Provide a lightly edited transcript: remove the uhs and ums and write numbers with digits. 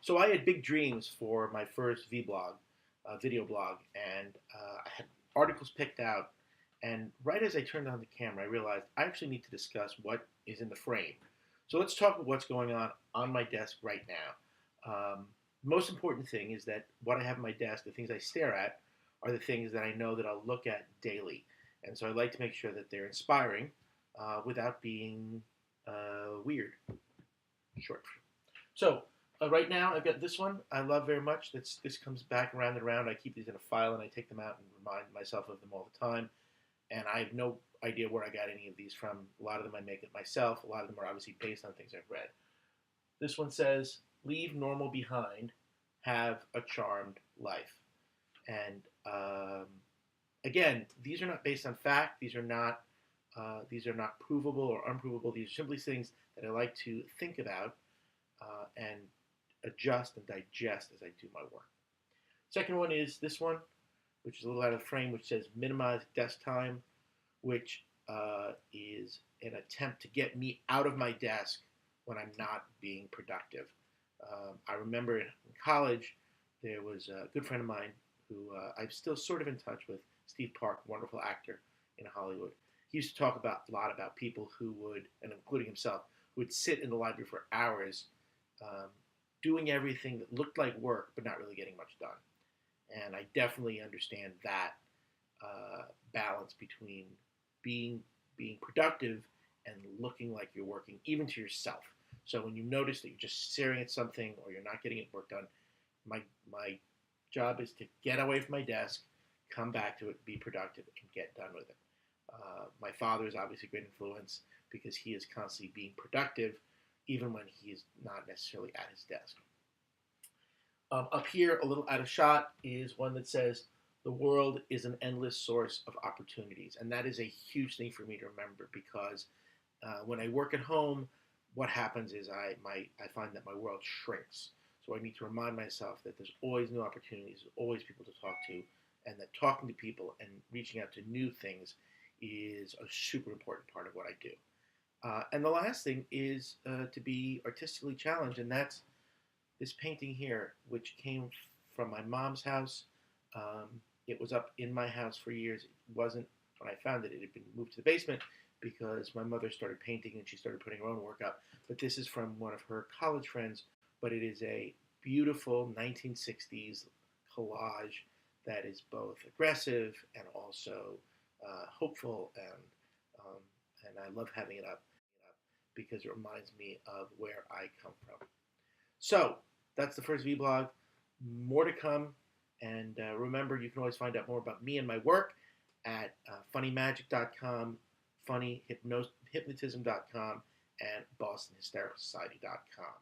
So I had big dreams for my first vlog, video blog, and I had articles picked out. And right as I turned on the camera, I realized I actually need to discuss what is in the frame. So let's talk about what's going on my desk right now. Most important thing is that what I have on my desk, the things I stare at, are the things that I know that I'll look at daily. And so I like to make sure that they're inspiring without being weird. Short. So right now, I've got this one I love very much. This comes back around and around. I keep these in a file and I take them out and remind myself of them all the time. And I have no idea where I got any of these from. A lot of them I make it myself. A lot of them are obviously based on things I've read. This one says, "Leave normal behind, have a charmed life." And again, these are not based on fact. These are not provable or unprovable. These are simply things that I like to think about and adjust and digest as I do my work. Second one is this one, which is a little out of the frame, which says minimize desk time, which is an attempt to get me out of my desk when I'm not being productive. I remember in college, there was a good friend of mine who I'm still sort of in touch with, Steve Park, wonderful actor in Hollywood. He used to talk a lot about people who would, and including himself, who would sit in the library for hours doing everything that looked like work but not really getting much done. And I definitely understand that balance between being productive and looking like you're working, even to yourself. So when you notice that you're just staring at something or you're not getting work done, my job is to get away from my desk, come back to it, be productive, and get done with it. My father is obviously a great influence because he is constantly being productive, even when he is not necessarily at his desk. Up here, a little out of shot, is one that says, "The world is an endless source of opportunities." And that is a huge thing for me to remember because when I work at home, what happens is I find that my world shrinks. So I need to remind myself that there's always new opportunities, there's always people to talk to, and that talking to people and reaching out to new things is a super important part of what I do. And the last thing is to be artistically challenged, and that's this painting here, which came from my mom's house. It was up in my house for years. It wasn't, when I found it, it had been moved to the basement because my mother started painting and she started putting her own work up. But this is from one of her college friends, but it is a beautiful 1960s collage that is both aggressive and also hopeful, and I love having it up because it reminds me of where I come from. So that's the first vlog. More to come, and remember, you can always find out more about me and my work at funnymagic.com, funnyhypnotism.com, and bostonhystericalsociety.com.